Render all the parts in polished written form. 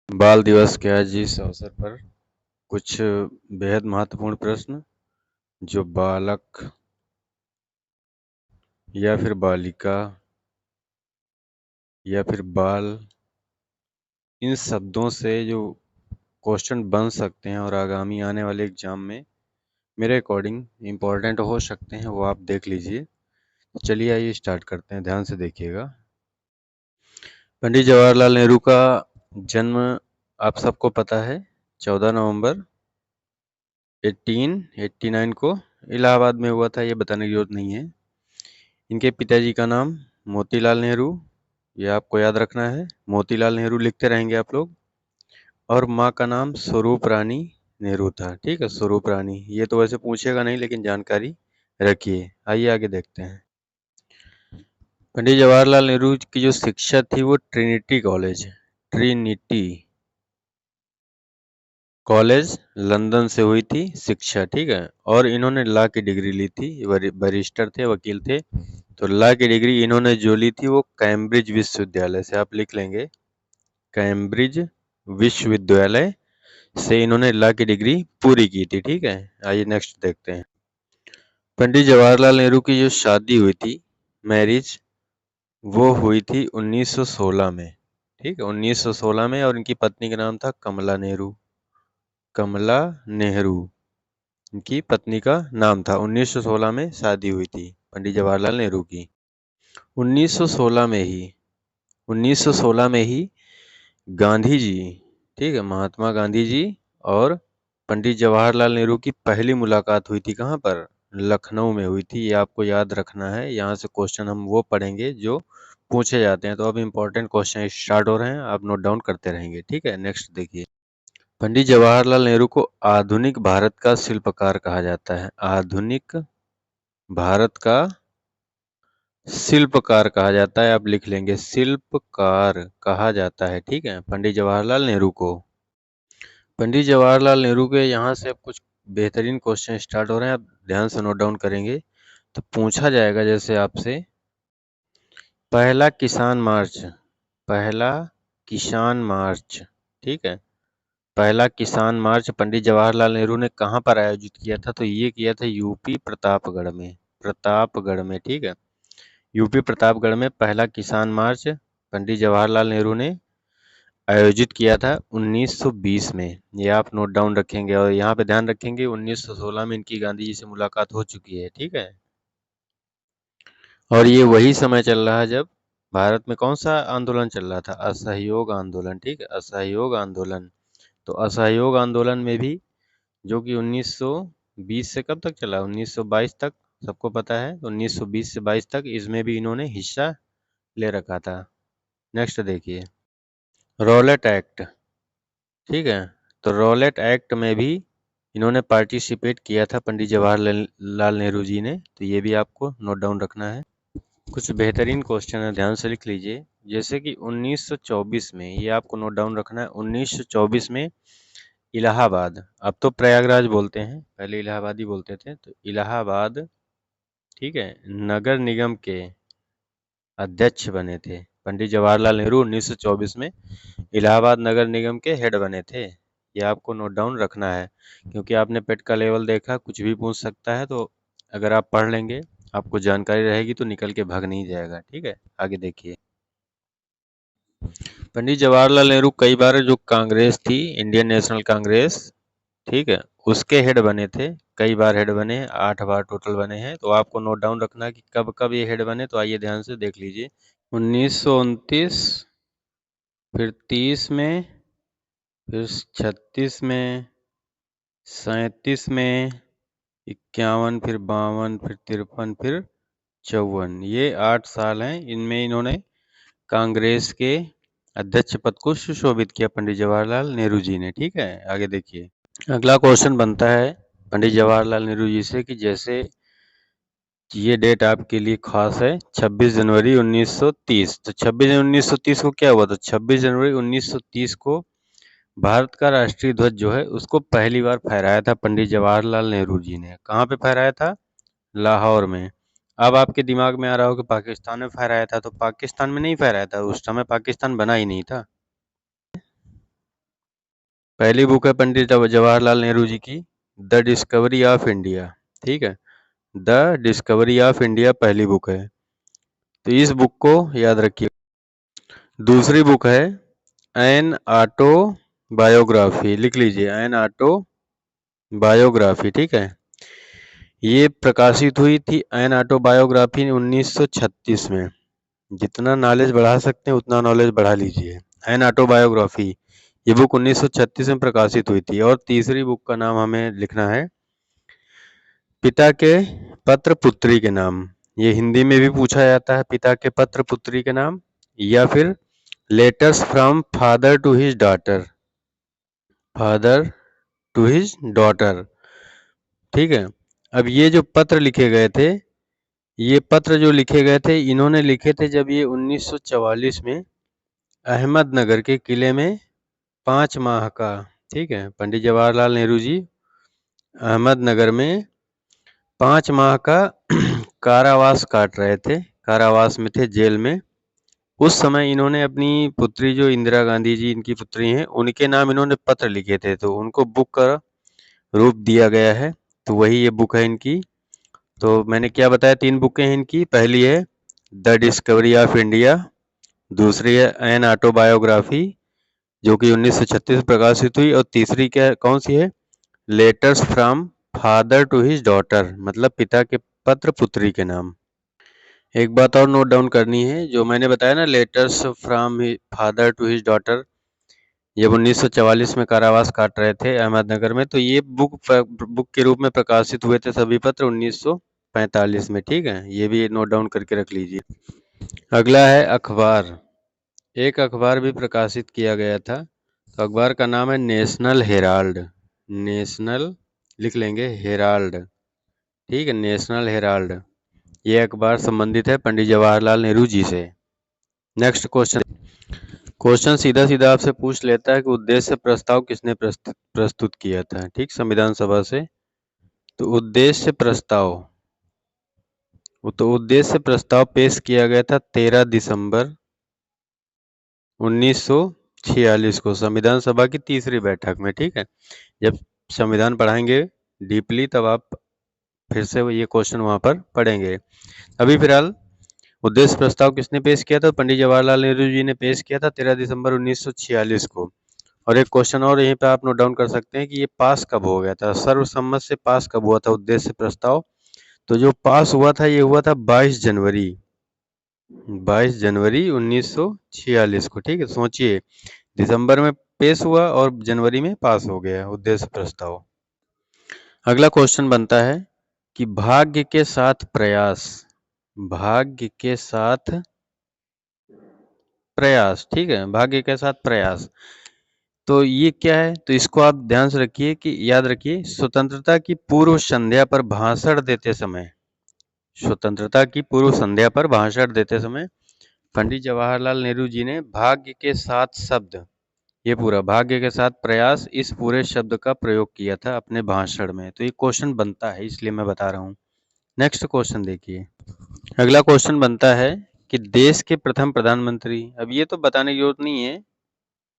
बाल दिवस के आज इस अवसर पर कुछ बेहद महत्वपूर्ण प्रश्न जो बालक या फिर बालिका या फिर बाल इन शब्दों से जो क्वेश्चन बन सकते हैं और आगामी आने वाले एग्जाम में मेरे अकॉर्डिंग इम्पोर्टेंट हो सकते हैं, वो आप देख लीजिए। चलिए आइए स्टार्ट करते हैं, ध्यान से देखिएगा। पंडित जवाहरलाल नेहरू का जन्म आप सबको पता है 14 नवंबर 1889 को इलाहाबाद में हुआ था, ये बताने की जरूरत नहीं है। इनके पिताजी का नाम मोतीलाल नेहरू, ये आपको याद रखना है, मोतीलाल नेहरू लिखते रहेंगे आप लोग। और माँ का नाम स्वरूप रानी नेहरू था। ठीक है, स्वरूप रानी, ये तो वैसे पूछेगा नहीं लेकिन जानकारी रखिए। आइए आगे देखते हैं। पंडित जवाहरलाल नेहरू की जो शिक्षा थी वो ट्रिनिटी कॉलेज लंदन से हुई थी शिक्षा। ठीक है, और इन्होंने लॉ की डिग्री ली थी, बैरिस्टर थे, वकील थे। तो लॉ की डिग्री इन्होंने जो ली थी वो कैम्ब्रिज विश्वविद्यालय से, आप लिख लेंगे, कैम्ब्रिज विश्वविद्यालय से इन्होंने लॉ की डिग्री पूरी की थी। ठीक है, आइए नेक्स्ट देखते हैं। पंडित जवाहरलाल नेहरू की जो शादी हुई थी, मैरिज, वो हुई थी 1916 में। ठीक है, 1916 में, और इनकी पत्नी का नाम था कमला नेहरू। कमला नेहरू इनकी पत्नी का नाम था। 1916 में शादी हुई थी पंडित जवाहरलाल नेहरू की। 1916 में ही 1916 में ही गांधी जी, ठीक है, महात्मा गांधी जी और पंडित जवाहरलाल नेहरू की पहली मुलाकात हुई थी। कहाँ पर? लखनऊ में हुई थी। ये आपको याद रखना है। यहाँ से क्वेश्चन हम वो पढ़ेंगे जो पूछे जाते हैं। तो अब इम्पोर्टेंट क्वेश्चन स्टार्ट हो रहे हैं, आप नोट डाउन करते रहेंगे। ठीक है, नेक्स्ट देखिए। पंडित जवाहरलाल नेहरू को आधुनिक भारत का शिल्पकार कहा जाता है। आधुनिक भारत का शिल्पकार कहा जाता है, आप लिख लेंगे, शिल्पकार कहा जाता है। ठीक है, पंडित जवाहरलाल नेहरू को। पंडित जवाहरलाल नेहरू के यहाँ से अब कुछ बेहतरीन क्वेश्चन स्टार्ट हो रहे हैं, आप ध्यान से नोट डाउन करेंगे। तो पूछा जाएगा जैसे आपसे, पहला किसान मार्च, पहला किसान मार्च, ठीक है, पहला किसान मार्च पंडित जवाहरलाल नेहरू ने कहाँ पर आयोजित किया था? तो ये किया था यूपी प्रतापगढ़ में। प्रतापगढ़ में, ठीक है, यूपी प्रतापगढ़ में पहला किसान मार्च पंडित जवाहरलाल नेहरू ने आयोजित किया था 1920 में। ये आप नोट डाउन रखेंगे और यहाँ पे ध्यान रखेंगे 1916 में इनकी गांधी जी से मुलाकात हो चुकी है। ठीक है, और ये वही समय चल रहा है जब भारत में कौन सा आंदोलन चल रहा था? असहयोग आंदोलन। ठीक है, असहयोग आंदोलन। तो असहयोग आंदोलन में भी, जो कि 1920 से कब तक चला? 1922 तक, सबको पता है। 1920 से 22 तक इसमें भी इन्होंने हिस्सा ले रखा था। नेक्स्ट देखिए, रॉलेट एक्ट। ठीक है, तो रॉलेट एक्ट में भी इन्होंने पार्टिसिपेट किया था पंडित जवाहरलाल नेहरू जी ने। तो ये भी आपको नोट डाउन रखना है। कुछ बेहतरीन क्वेश्चन है, ध्यान से लिख लीजिए। जैसे कि 1924 में, ये आपको नोट डाउन रखना है, 1924 में इलाहाबाद, अब तो प्रयागराज बोलते हैं, पहले इलाहाबाद ही बोलते थे, तो इलाहाबाद, ठीक है, नगर निगम के अध्यक्ष बने थे पंडित जवाहरलाल नेहरू। 1924 में इलाहाबाद नगर निगम के हेड बने थे। ये आपको नोट डाउन रखना है, क्योंकि आपने पेट का लेवल देखा, कुछ भी पूछ सकता है। तो अगर आप पढ़ लेंगे, आपको जानकारी रहेगी, तो निकल के भाग नहीं जाएगा। ठीक है, आगे देखिए। पंडित जवाहरलाल नेहरू कई बार जो कांग्रेस थी, इंडियन नेशनल कांग्रेस, ठीक है, उसके हेड बने थे। कई बार हेड बने हैं, 8 बार टोटल बने हैं। तो आपको नोट डाउन रखना है कि कब कब ये हेड बने। तो आइए ध्यान से देख लीजिए। 1929, फिर 30 में, फिर 36 में, 37 में, 51, फिर 52, फिर 53, फिर 54। ये 8 साल हैं, इनमें इन्होंने कांग्रेस के अध्यक्ष पद को सुशोभित किया पंडित जवाहरलाल नेहरू जी ने। ठीक है, आगे देखिए। अगला क्वेश्चन बनता है पंडित जवाहरलाल नेहरू जी से कि जैसे ये डेट आपके लिए खास है, 26 जनवरी 1930। तो 26 जनवरी 1930 को क्या हुआ था? 26 जनवरी 1930 को भारत का राष्ट्रीय ध्वज जो है उसको पहली बार फहराया था पंडित जवाहरलाल नेहरू जी ने। कहाँ पे फहराया था? लाहौर में। अब आपके दिमाग में आ रहा हो कि पाकिस्तान में फहराया था, तो पाकिस्तान में नहीं फहराया था, उस समय पाकिस्तान बना ही नहीं था। पहली बुक है पंडित जवाहरलाल नेहरू जी की, द डिस्कवरी ऑफ इंडिया। ठीक है, द डिस्कवरी ऑफ इंडिया पहली बुक है, तो इस बुक को याद रखिए। दूसरी बुक है एन ऑटो बायोग्राफी, लिख लीजिए एन ऑटो बायोग्राफी। ठीक है, ये प्रकाशित हुई थी एन ऑटो बायोग्राफी 1936 में। जितना नॉलेज बढ़ा सकते हैं उतना नॉलेज बढ़ा लीजिए। एन ऑटो बायोग्राफी ये बुक 1936 में प्रकाशित हुई थी। और तीसरी बुक का नाम हमें लिखना है पिता के पत्र पुत्री के नाम। ये हिंदी में भी पूछा जाता है, पिता के पत्र पुत्री के नाम, या फिर letters from father to his daughter, father to his daughter. ठीक है, अब ये जो पत्र लिखे गए थे, ये पत्र जो लिखे गए थे, इन्होंने लिखे थे जब ये 1944 में अहमदनगर के किले में 5 माह का, ठीक है, पंडित जवाहरलाल नेहरू जी अहमदनगर में 5 माह का कारावास काट रहे थे, कारावास में थे, जेल में। उस समय इन्होंने अपनी पुत्री जो इंदिरा गांधी जी इनकी पुत्री हैं, उनके नाम इन्होंने पत्र लिखे थे, तो उनको बुक का रूप दिया गया है, तो वही ये बुक है इनकी। तो मैंने क्या बताया, 3 बुकें हैं इनकी। पहली है द डिस्कवरी ऑफ इंडिया, दूसरी है एन ऑटोबायोग्राफी जो कि 1936 में प्रकाशित हुई, और तीसरी क्या कौन सी है, letters from father to his daughter, मतलब पिता के पत्र पुत्री के नाम। एक बात और नोट डाउन करनी है, जो मैंने बताया ना letters from father to his daughter, जब 1944 में कारावास काट रहे थे अहमदनगर में, तो ये बुक के रूप में प्रकाशित हुए थे सभी पत्र 1945 में। ठीक है, ये भी नोट डाउन करके रख लीजिए। अगला है अखबार। एक अखबार भी प्रकाशित किया गया था, तो अखबार का नाम है नेशनल हेराल्ड। नेशनल लिख लेंगे, हेराल्ड। ठीक है, नेशनल हेराल्ड। ये अखबार संबंधित है पंडित जवाहरलाल नेहरू जी से। नेक्स्ट क्वेश्चन सीधा सीधा आपसे पूछ लेता है कि उद्देश्य प्रस्ताव किसने प्रस्तुत किया था। ठीक, संविधान सभा से। तो उद्देश्य प्रस्ताव पेश किया गया था 13 दिसंबर 1946 को संविधान सभा की तीसरी बैठक में। ठीक है, जब संविधान पढ़ाएंगे डीपली तब आप फिर से ये क्वेश्चन वहां पर पढ़ेंगे। अभी फिलहाल उद्देश्य प्रस्ताव किसने पेश किया था, पंडित जवाहरलाल नेहरू जी ने पेश किया था 13 दिसंबर 1946 को। और एक क्वेश्चन और यहीं पे आप नोट डाउन कर सकते हैं कि ये पास कब हो गया था, सर्वसम्मत से पास कब हुआ था उद्देश्य प्रस्ताव। तो जो पास हुआ था ये हुआ था 22 जनवरी 1946 को। ठीक है, सोचिए, दिसंबर में पेश हुआ और जनवरी में पास हो गया उद्देश्य प्रस्ताव। अगला क्वेश्चन बनता है कि भाग्य के साथ प्रयास, भाग्य के साथ प्रयास। ठीक है, भाग्य के साथ प्रयास, तो ये क्या है, तो इसको आप ध्यान से रखिए कि याद रखिए, स्वतंत्रता की पूर्व संध्या पर भाषण देते समय, स्वतंत्रता की पूर्व संध्या पर भाषण देते समय पंडित जवाहरलाल नेहरू जी ने भाग्य के साथ शब्द, ये पूरा भाग्य के साथ प्रयास, इस पूरे शब्द का प्रयोग किया था अपने भाषण में। तो ये क्वेश्चन बनता है, इसलिए मैं बता रहा हूँ। नेक्स्ट क्वेश्चन देखिए। अगला क्वेश्चन बनता है कि देश के प्रथम प्रधानमंत्री, अब ये तो बताने की जरूरत नहीं है,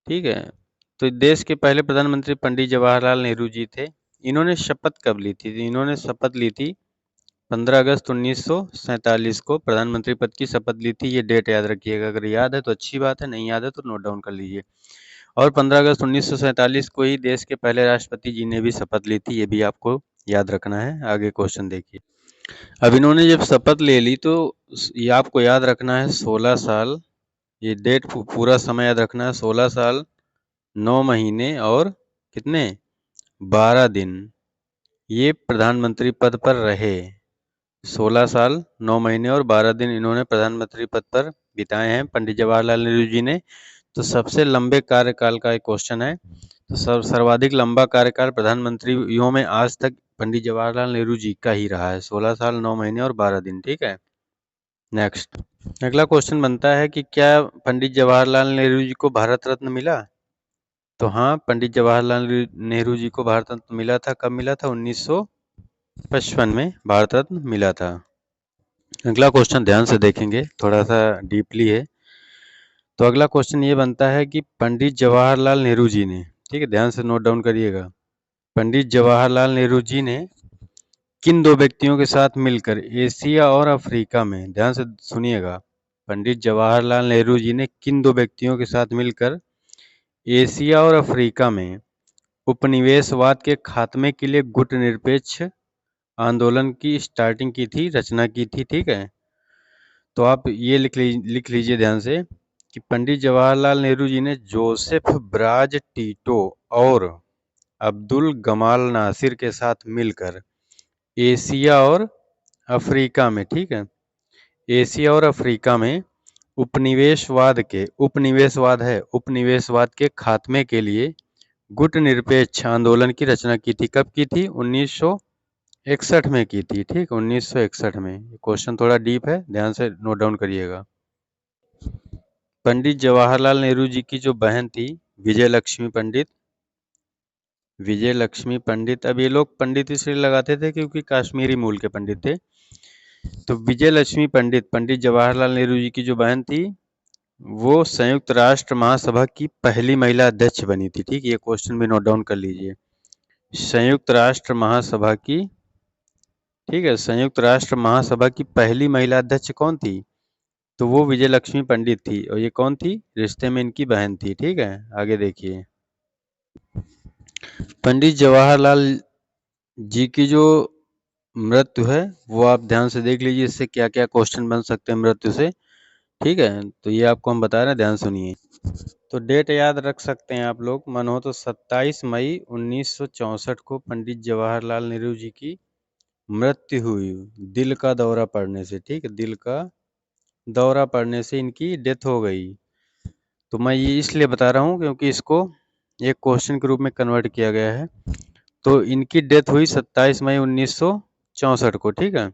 ठीक है, तो देश के पहले प्रधानमंत्री पंडित जवाहरलाल नेहरू जी थे। इन्होंने शपथ कब ली थी, इन्होंने शपथ ली थी 15 अगस्त 1947 को प्रधानमंत्री पद की शपथ ली थी। ये डेट याद रखिएगा, अगर याद है तो अच्छी बात है, नहीं याद है तो नोट डाउन कर लीजिए। और 15 अगस्त 1947 को ही देश के पहले राष्ट्रपति जी ने भी शपथ ली थी, ये भी आपको याद रखना है। आगे क्वेश्चन देखिए। अब इन्होंने जब शपथ ले ली तो ये आपको याद रखना है 16 साल, ये डेट पूरा समय याद रखना है, 16 साल 9 महीने और कितने 12 दिन ये प्रधानमंत्री पद पर रहे। 16 साल 9 महीने और 12 दिन इन्होंने प्रधानमंत्री पद पर बिताए हैं पंडित जवाहरलाल नेहरू जी ने। तो सबसे लंबे कार्यकाल का एक क्वेश्चन है, तो सर्वाधिक लंबा कार्यकाल प्रधानमंत्रियों में आज तक पंडित जवाहरलाल नेहरू जी का ही रहा है, 16 साल 9 महीने और 12 दिन। ठीक है, नेक्स्ट अगला क्वेश्चन बनता है कि क्या पंडित जवाहरलाल नेहरू जी को भारत रत्न मिला। तो हाँ, पंडित जवाहरलाल नेहरू जी को भारत रत्न मिला था। कब मिला था, 1955 में भारत रत्न मिला था। अगला क्वेश्चन ध्यान से देखेंगे, थोड़ा सा डीपली है। तो अगला क्वेश्चन ये बनता है कि पंडित जवाहरलाल नेहरू जी ने ठीक है, ध्यान से नोट डाउन करिएगा। पंडित जवाहरलाल नेहरू जी ने किन दो व्यक्तियों के साथ मिलकर एशिया और अफ्रीका में, ध्यान से सुनिएगा, पंडित जवाहरलाल नेहरू जी ने किन दो व्यक्तियों के साथ मिलकर एशिया और अफ्रीका में उपनिवेशवाद के खात्मे के लिए गुटनिरपेक्ष आंदोलन की स्टार्टिंग की थी, रचना की थी। ठीक है, तो आप ये लिख लीजिए ध्यान से कि पंडित जवाहरलाल नेहरू जी ने जोसेफ ब्राज टीटो और अब्दुल गमाल नासिर के साथ मिलकर एशिया और अफ्रीका में, ठीक है, एशिया और अफ्रीका में उपनिवेशवाद के खात्मे के लिए गुटनिरपेक्ष आंदोलन की रचना की थी। कब की थी? 1961 में की थी। ठीक, 1961 में। क्वेश्चन थोड़ा डीप है, ध्यान से नोट डाउन करिएगा। पंडित जवाहरलाल नेहरू जी की जो बहन थी विजय लक्ष्मी पंडित, अब ये लोग पंडित इसलिए लगाते थे क्योंकि कश्मीरी मूल के पंडित थे। तो विजय लक्ष्मी पंडित जवाहरलाल नेहरू जी की जो बहन थी वो संयुक्त राष्ट्र महासभा की पहली महिला अध्यक्ष बनी थी। ठीक, ये क्वेश्चन भी नोट डाउन कर लीजिए। संयुक्त राष्ट्र महासभा की, ठीक है, संयुक्त राष्ट्र महासभा की पहली महिला अध्यक्ष कौन थी? तो वो विजय लक्ष्मी पंडित थी। और ये कौन थी? रिश्ते में इनकी बहन थी। ठीक है, आगे देखिए। पंडित जवाहरलाल जी की जो मृत्यु है वो आप ध्यान से देख लीजिए, इससे क्या क्या क्वेश्चन बन सकते हैं मृत्यु से। ठीक है, तो ये आपको हम बता रहे हैं, ध्यान सुनिए। तो डेट याद रख सकते हैं आप लोग, मन हो तो 27 मई 1964 को पंडित जवाहरलाल नेहरू जी की मृत्यु हुई दिल का दौरा पड़ने से। ठीक है, दिल का दौरा पड़ने से इनकी डेथ हो गई। तो मैं ये इसलिए बता रहा हूँ क्योंकि इसको एक क्वेश्चन के रूप में कन्वर्ट किया गया है। तो इनकी डेथ हुई 27 मई 1964 को। ठीक है,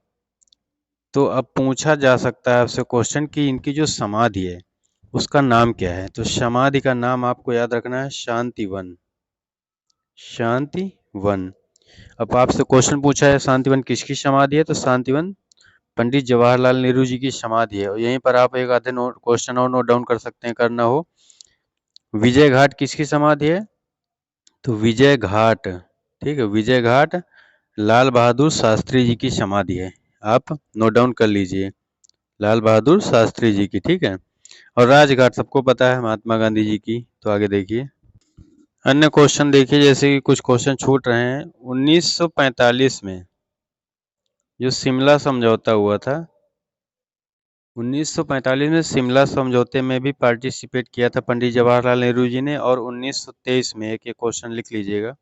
तो अब पूछा जा सकता है आपसे क्वेश्चन कि इनकी जो समाधि है उसका नाम क्या है। तो समाधि का नाम आपको याद रखना है शांतिवन। शांतिवन। अब आपसे क्वेश्चन पूछा है शांतिवन किसकी समाधि है, तो शांतिवन पंडित जवाहरलाल नेहरू जी की समाधि है। और यहीं पर आप एक आधे क्वेश्चन और नोट डाउन कर सकते हैं, करना हो। विजय घाट किसकी समाधि है? तो विजय घाट, ठीक है, विजय घाट लाल बहादुर शास्त्री जी की समाधि है। आप नोट डाउन कर लीजिए, लाल बहादुर शास्त्री जी की। ठीक है, और राजघाट सबको पता है महात्मा गांधी जी की। तो आगे देखिए अन्य क्वेश्चन देखिए, जैसे कि कुछ क्वेश्चन छूट रहे हैं। 1945 में जो शिमला समझौता हुआ था, 1945 में शिमला समझौते में भी पार्टिसिपेट किया था पंडित जवाहरलाल नेहरू जी ने। और 1923 में, एक क्वेश्चन लिख लीजिएगा,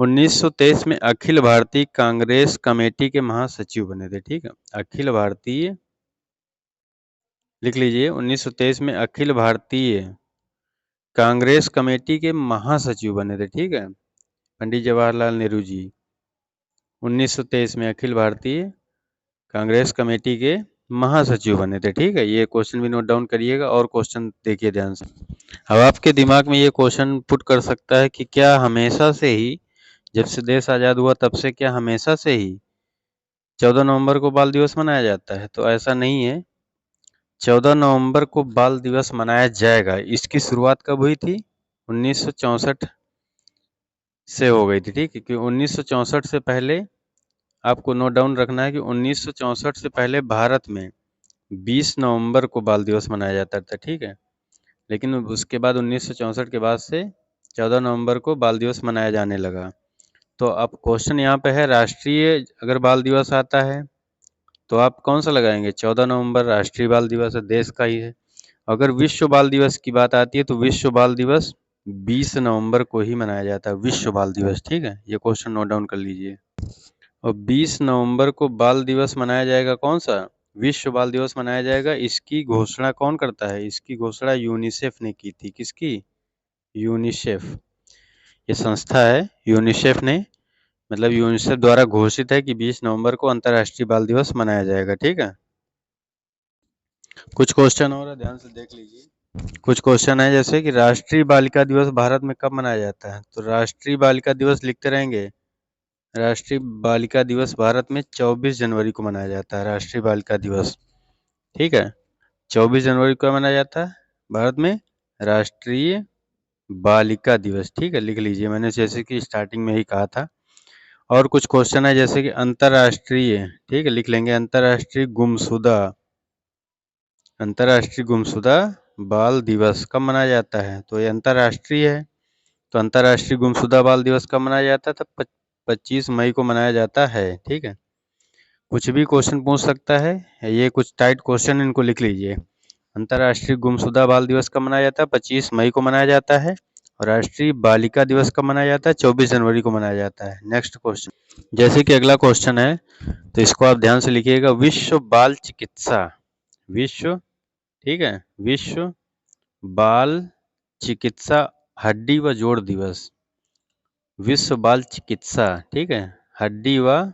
1923 में अखिल भारतीय कांग्रेस कमेटी के महासचिव बने थे। ठीक है, अखिल भारतीय, लिख लीजिए, 1923 में अखिल भारतीय कांग्रेस कमेटी के महासचिव बने थे। ठीक है, पंडित जवाहरलाल नेहरू जी 1923 में अखिल भारतीय कांग्रेस कमेटी के महासचिव बने थे। ठीक है, ये क्वेश्चन भी नोट डाउन करिएगा। और क्वेश्चन देखिए ध्यान से। अब आपके दिमाग में ये क्वेश्चन पुट कर सकता है कि क्या हमेशा से ही, जब से देश आज़ाद हुआ तब से, क्या हमेशा से ही 14 नवंबर को बाल दिवस मनाया जाता है? तो ऐसा नहीं है। 14 नवंबर को बाल दिवस मनाया जाएगा। इसकी शुरुआत कब हुई थी? 1964 से हो गई थी। ठीक है, क्योंकि 1964 से पहले आपको नोट डाउन रखना है कि 1964 से पहले भारत में 20 नवंबर को बाल दिवस मनाया जाता था। ठीक है, लेकिन उसके बाद 1964 के बाद से 14 नवंबर को बाल दिवस मनाया जाने लगा। तो अब क्वेश्चन यहाँ पे है, राष्ट्रीय अगर बाल दिवस आता है तो आप कौन सा लगाएंगे? 14 नवंबर राष्ट्रीय बाल दिवस है, देश का ही है। अगर विश्व बाल दिवस की बात आती है तो विश्व बाल दिवस 20 नवंबर को ही मनाया जाता है, विश्व बाल दिवस। ठीक है, ये क्वेश्चन नोट डाउन कर लीजिए। और 20 नवंबर को बाल दिवस मनाया जाएगा, कौन सा? विश्व बाल दिवस मनाया जाएगा। इसकी घोषणा कौन करता है? इसकी घोषणा यूनिसेफ ने की थी। किसकी? यूनिसेफ, ये संस्था है, यूनिसेफ ने, मतलब यूनिसेफ द्वारा घोषित है कि 20 नवंबर को अंतर्राष्ट्रीय बाल दिवस मनाया जाएगा। ठीक है, कुछ क्वेश्चन और है, ध्यान से देख लीजिए। कुछ क्वेश्चन है जैसे कि राष्ट्रीय बालिका दिवस भारत में कब मनाया जाता है? तो राष्ट्रीय बालिका दिवस लिखते रहेंगे। राष्ट्रीय बालिका दिवस भारत में 24 जनवरी को मनाया जाता है, राष्ट्रीय बालिका दिवस। ठीक है, 24 जनवरी को मनाया जाता है भारत में राष्ट्रीय बालिका दिवस, ठीक है, लिख लीजिए, मैंने जैसे कि स्टार्टिंग में ही कहा था। और कुछ क्वेश्चन है जैसे कि अंतर्राष्ट्रीय, ठीक है, लिख लेंगे अंतर्राष्ट्रीय गुमशुदा बाल दिवस कब मनाया जाता है, तो ये अंतर्राष्ट्रीय है, तो अंतर्राष्ट्रीय गुमशुदा बाल दिवस कब मनाया जाता है, तो 25 मई को मनाया जाता है, ठीक है। कुछ भी क्वेश्चन पूछ सकता है, ये कुछ टाइट क्वेश्चन, इनको लिख लीजिए। अंतर्राष्ट्रीय गुमशुदा बाल दिवस कब मनाया जाता है, 25 मई को मनाया जाता है। और राष्ट्रीय बालिका दिवस कब मनाया जाता है, 24 जनवरी को मनाया जाता है। नेक्स्ट क्वेश्चन, जैसे कि अगला क्वेश्चन है, तो इसको आप ध्यान से लिखिएगा। विश्व बाल चिकित्सा, विश्व, ठीक है, विश्व बाल चिकित्सा हड्डी व जोड़ दिवस, विश्व बाल चिकित्सा, ठीक है, हड्डी व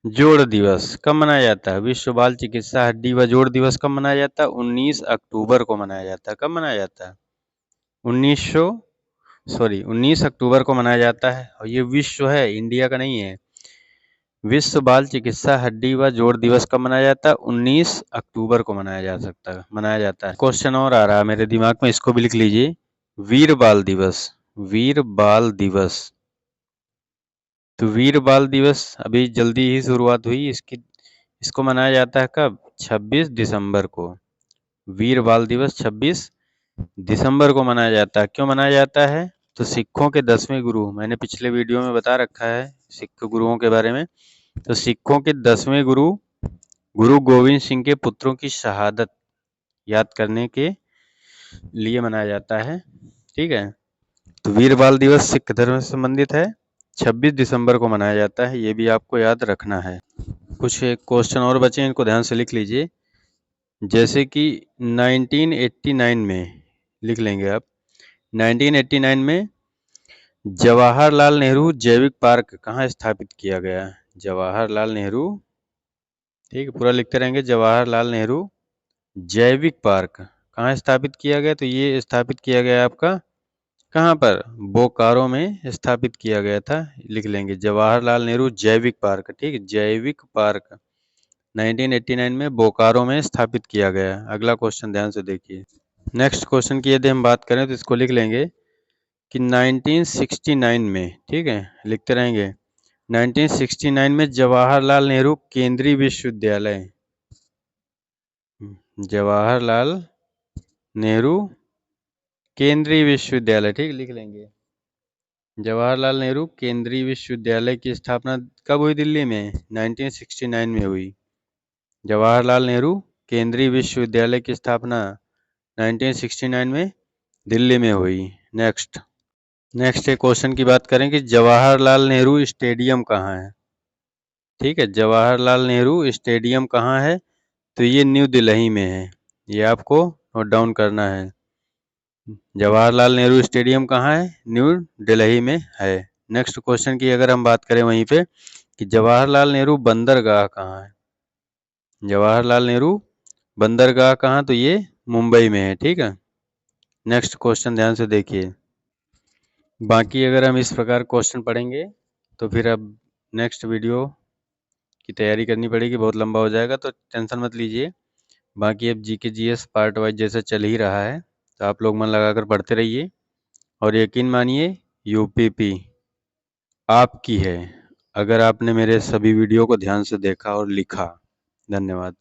जोड़ दिवस कब मनाया जाता है, विश्व बाल चिकित्सा हड्डी व जोड़ दिवस कब मनाया जाता है, 19 अक्टूबर को मनाया जाता है। कब मनाया जाता है, 19 अक्टूबर को मनाया जाता है। और ये विश्व है, इंडिया का नहीं है। विश्व बाल चिकित्सा हड्डी व जोड़ दिवस कब मनाया जाता है, 19 अक्टूबर को मनाया जाता है। क्वेश्चन और आ रहा है मेरे दिमाग में, इसको भी लिख लीजिए। वीर बाल दिवस, वीर बाल दिवस, तो वीर बाल दिवस अभी जल्दी ही शुरुआत हुई इसको मनाया जाता है कब, 26 दिसंबर को। वीर बाल दिवस 26 दिसंबर को मनाया जाता है। क्यों मनाया जाता है, तो सिखों के 10वें गुरु, मैंने पिछले वीडियो में बता रखा है सिख गुरुओं के बारे में, तो सिखों के 10वें गुरु गुरु गोविंद सिंह के पुत्रों की शहादत याद करने के लिए मनाया जाता है, ठीक है। तो वीर बाल दिवस सिख धर्म से संबंधित है, 26 दिसंबर को मनाया जाता है, ये भी आपको याद रखना है। कुछ क्वेश्चन और बचे, इनको ध्यान से लिख लीजिए। जैसे कि 1989 में, लिख लेंगे आप, 1989 में जवाहरलाल नेहरू जैविक पार्क कहाँ स्थापित किया गया, जवाहरलाल नेहरू, ठीक है, पूरा लिखते रहेंगे, जवाहरलाल नेहरू जैविक पार्क कहाँ स्थापित किया गया, तो ये स्थापित किया गया आपका कहाँ पर, बोकारो में स्थापित किया गया था। लिख लेंगे जवाहरलाल नेहरू जैविक पार्क, ठीक है, जैविक पार्क 1989 में बोकारो में स्थापित किया गया। अगला क्वेश्चन ध्यान से देखिए। नेक्स्ट क्वेश्चन की यदि हम बात करें तो इसको लिख लेंगे कि 1969 में, ठीक है, लिखते रहेंगे, 1969 में जवाहरलाल नेहरू केंद्रीय विश्वविद्यालय, जवाहरलाल नेहरू केंद्रीय विश्वविद्यालय, ठीक, लिख लेंगे जवाहरलाल नेहरू केंद्रीय विश्वविद्यालय की स्थापना कब हुई, दिल्ली में 1969 में हुई। जवाहरलाल नेहरू केंद्रीय विश्वविद्यालय की स्थापना 1969 में दिल्ली में हुई। नेक्स्ट एक क्वेश्चन की बात करें कि जवाहरलाल नेहरू स्टेडियम कहाँ है, ठीक है, जवाहरलाल नेहरू स्टेडियम कहाँ है, तो ये न्यू दिल्ली में है, ये आपको नोट डाउन करना है। जवाहरलाल नेहरू स्टेडियम कहाँ है, न्यू दिल्ली में है। नेक्स्ट क्वेश्चन की अगर हम बात करें वहीं पे कि जवाहरलाल नेहरू बंदरगाह कहाँ है, जवाहरलाल नेहरू बंदरगाह कहाँ, तो ये मुंबई में है, ठीक है। नेक्स्ट क्वेश्चन ध्यान से देखिए। बाकी अगर हम इस प्रकार क्वेश्चन पढ़ेंगे तो फिर अब नेक्स्ट वीडियो की तैयारी करनी पड़ेगी, बहुत लंबा हो जाएगा, तो टेंशन मत लीजिए। बाकी अब जीके जीएस पार्ट वाइज जैसे चल ही रहा है, तो आप लोग मन लगाकर पढ़ते रहिए और यकीन मानिए यूपीपी आपकी है, अगर आपने मेरे सभी वीडियो को ध्यान से देखा और लिखा। धन्यवाद।